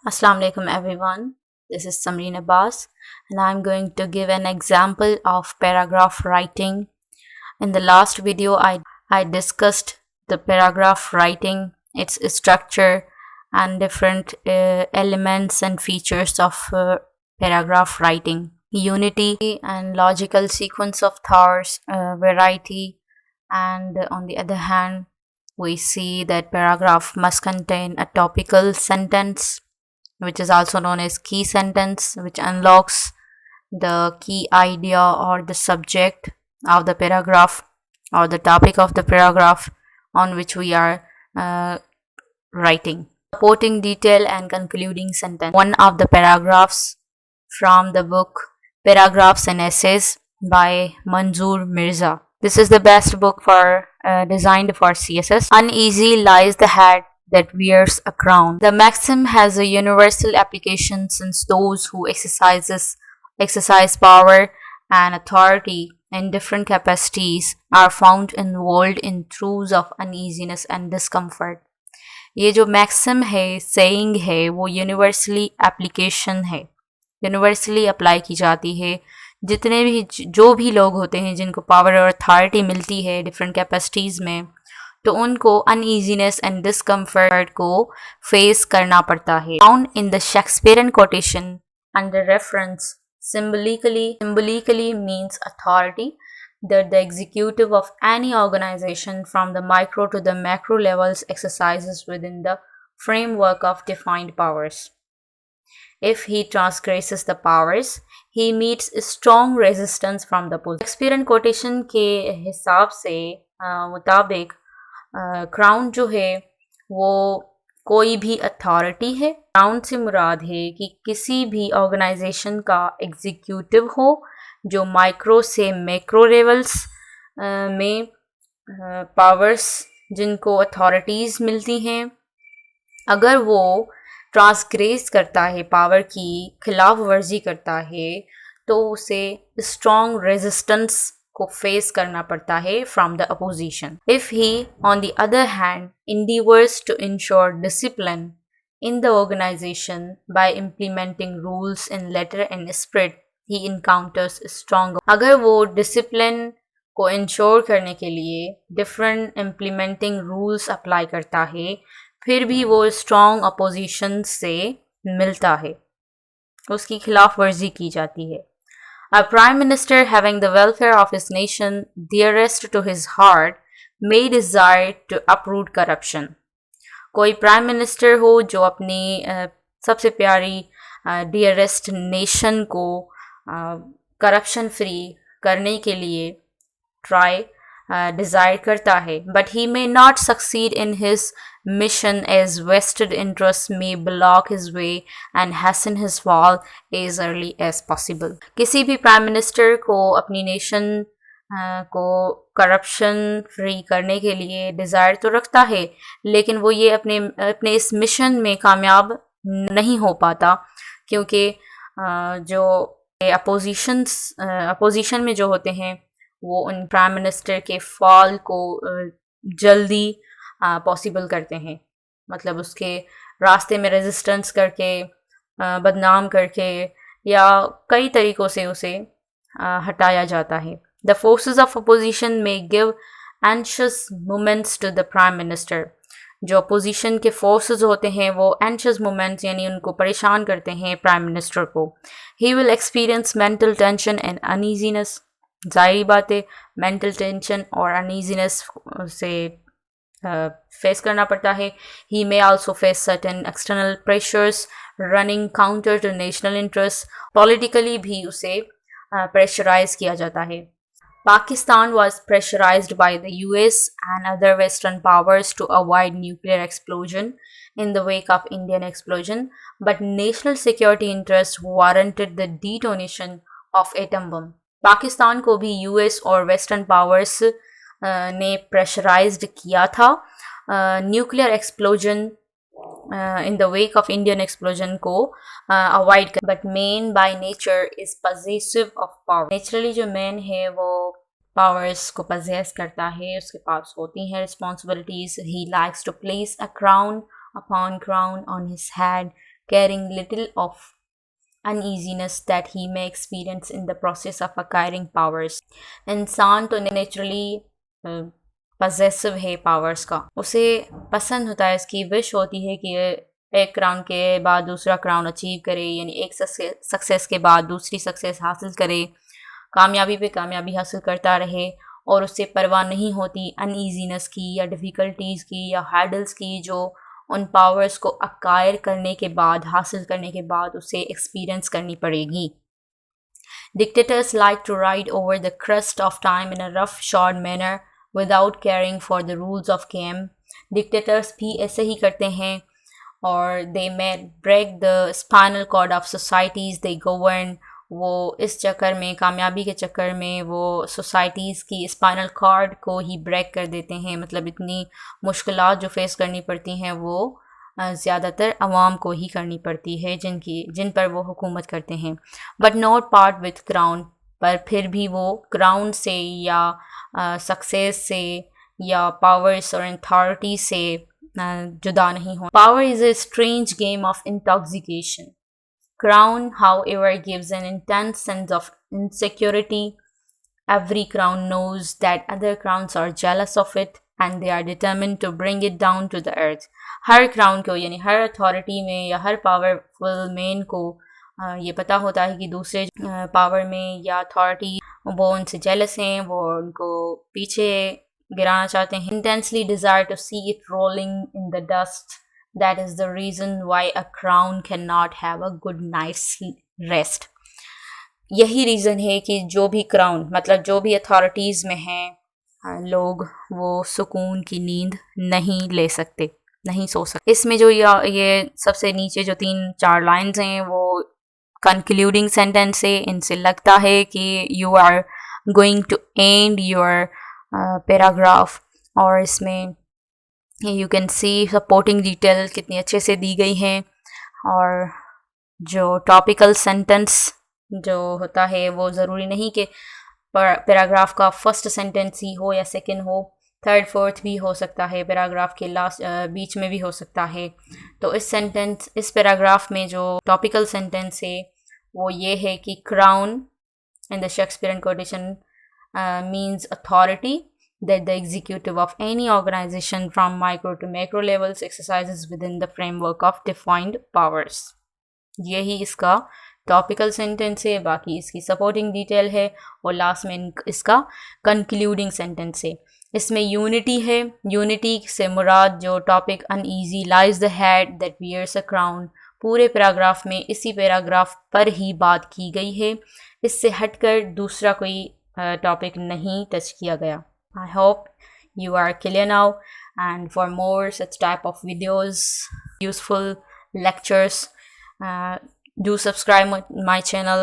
Assalamu alaikum everyone. This is Samreen Abbas and I'm going to give an example of paragraph writing. In the last video I discussed the paragraph writing, its structure and different elements and features of paragraph writing. Unity and logical sequence of thoughts, variety, and on the other hand we see that paragraph must contain a topical sentence, which is also known as key sentence, which unlocks the key idea or the subject of the paragraph or the topic of the paragraph on which we are writing. Supporting detail and concluding sentence. One of the paragraphs from the book Paragraphs and Essays by Manzoor Mirza. This is the best book for designed for CSS. Uneasy lies the hat that wears a crown. The maxim has a universal application since those who exercise power and authority in different capacities are found involved in truths of uneasiness and discomfort. ये जो maxim है, saying है, वो universally application है, universally apply की जाती है. जितने भी जो भी लोग होते हैं जिनको पावर और अथॉरिटी मिलती है डिफरेंट कैपेसिटीज़ में, तो उनको अनईजीनेस एंड डिस्कम्फर्ट को फेस करना पड़ता है. Found in the Shakespearean quotation under reference symbolically means authority that the executive of any organization from the micro to the macro levels exercises within the framework of defined powers. If he transgresses the powers, he meets strong resistance from the opposition. Shakespearean quotation के हिसाब से मुताबिक crown जो है वो कोई भी authority है. क्राउन से मुराद है कि किसी भी ऑर्गेनाइजेशन का एग्जीक्यूटिव हो जो माइक्रो से मैक्रो लेवल्स में पावर्स जिनको अथॉरिटीज़ मिलती हैं, अगर वो ट्रांसग्रेस करता है, पावर की खिलाफ वर्जी करता है, तो उसे स्ट्रॉन्ग रेजिस्टेंस को फेस करना पड़ता है from the opposition. If he on the other hand endeavors to ensure discipline in the organization by implementing rules in letter and spirit, he encounters strong. अगर वो डिसिप्लिन को इंश्योर करने के लिए डिफरेंट इम्प्लीमेंटिंग रूल्स अप्लाई करता है, फिर भी वो स्ट्रॉन्ग अपोजिशन से मिलता है, उसकी खिलाफ वर्जी की जाती है. A prime minister having the welfare of his nation dearest to his heart may desire to uproot corruption. कोई प्राइम मिनिस्टर हो जो अपनी सबसे प्यारी डियरेस्ट नेशन को करप्शन फ्री करने के लिए डिज़ायर करता है, but he may not succeed in his mission as vested interest may block his way and hasten his fall as early as possible. किसी भी प्राइम मिनिस्टर को अपनी नेशन को करप्शन फ्री करने के लिए डिज़ायर तो रखता है, लेकिन वो ये अपने इस मिशन में कामयाब नहीं हो पाता, क्योंकि जो अपोजिशन में जो होते हैं वो उन प्राइम मिनिस्टर के फॉल को जल्दी पॉसिबल करते हैं. मतलब उसके रास्ते में रेजिस्टेंस करके, बदनाम करके या कई तरीक़ों से उसे हटाया जाता है. The forces of opposition may give anxious moments to the prime minister. जो अपोजिशन के फोर्सेस होते हैं वो anxious moments यानी उनको परेशान करते हैं प्राइम मिनिस्टर को. He will experience mental tension and uneasiness. ज़ाहिरी बात है, मेंटल टेंशन और अनईजीनेस से फेस करना पड़ता है. He may also face certain external pressures running counter to national interests. Politically भी उसे प्रेशराइज किया जाता है. Pakistan was pressurized by the US and other Western powers to avoid nuclear explosion in the wake of Indian explosion, but national security interests warranted the detonation of atom bomb. Pakistan को भी US और western powers ने pressurised किया था nuclear explosion in the wake of Indian explosion को avoid कर. But man by nature is possessive of power. Naturally जो man है वो पावर्स को पजेस करता है, उसके पास होती हैं responsibilities. He likes to place a crown upon crown on his head caring little of uneasiness that he may experience in the process of acquiring powers. इंसान तो नेचुरली पजेसिव है पावर्स का, उसे पसंद होता है, इसकी विश होती है कि एक क्राउन के बाद दूसरा क्राउन अचीव करे, यानी एक सक्सेस के बाद दूसरी सक्सेस हासिल करे, कामयाबी पे कामयाबी हासिल करता रहे और उससे परवाह नहीं होती अनईजीनेस की या डिफ़िकल्टीज़ की या हैडल्स की जो उन पावर्स को अक्वायर करने के बाद, हासिल करने के बाद उसे एक्सपीरियंस करनी पड़ेगी. Dictators like to ride over the crest of time in a roughshod manner without caring for the rules of game. Dictators भी ऐसे ही करते हैं और they may break the spinal cord of societies they govern. वो इस चक्कर में, कामयाबी के चक्कर में वो सोसाइटीज़ की स्पाइनल कॉर्ड को ही ब्रेक कर देते हैं. मतलब इतनी मुश्किलात जो फेस करनी पड़ती हैं वो ज़्यादातर अवाम को ही करनी पड़ती है जिन पर वो हुकूमत करते हैं. But not part with crown, पर फिर भी वो क्राउन से या सक्सेस से या पावर्स और अथॉरिटी से जुदा नहीं हो. Power is a strange game of intoxication. Crown, however, gives an intense sense of insecurity. Every crown knows that other crowns are jealous of it and they are determined to bring it down to the earth. Her crown को, यानी हर authority में या हर powerful man को ये पता होता है कि दूसरे power में या authority वो उनसे jealous हैं, वो उनको पीछे गिराना चाहते हैं. Intensely desire to see it rolling in the dust. That is the reason why a crown cannot have a good night's rest. यही रीज़न है कि जो भी क्राउन, मतलब जो भी अथॉरिटीज़ में हैं लोग, वो सुकून की नींद नहीं ले सकते, नहीं सो सकते. इसमें जो ये सबसे नीचे जो 3-4 लाइन्स हैं वो कंक्लूडिंग सेंटेंस है. इनसे लगता है कि you are going to end your paragraph. और इसमें you can see supporting detail कितनी अच्छे से दी गई हैं. और जो टॉपिकल सेंटेंस जो होता है वो ज़रूरी नहीं कि पैराग्राफ का फर्स्ट सेंटेंस ही हो या सेकंड हो, थर्ड फोर्थ भी हो सकता है, पैराग्राफ के लास्ट बीच में भी हो सकता है. तो इस पैराग्राफ में जो टॉपिकल सेंटेंस है वो ये है कि crown in the Shakespearean quotation means authority, that the executive of any organization from micro to macro levels exercises within the framework of defined powers. यही इसका टॉपिकल सेंटेंस है. बाकी इसकी सपोर्टिंग डिटेल है और लास्ट में इसका कंक्लूडिंग सेंटेंस है. इसमें यूनिटी है. यूनिटी से मुराद जो topic uneasy lies the head that wears a crown. पूरे पैराग्राफ में इसी पैराग्राफ पर ही बात की गई है. इससे हटकर दूसरा कोई टॉपिक नहीं टच किया गया. I hope you are clear now, and for more such type of videos, useful lectures, do subscribe my channel.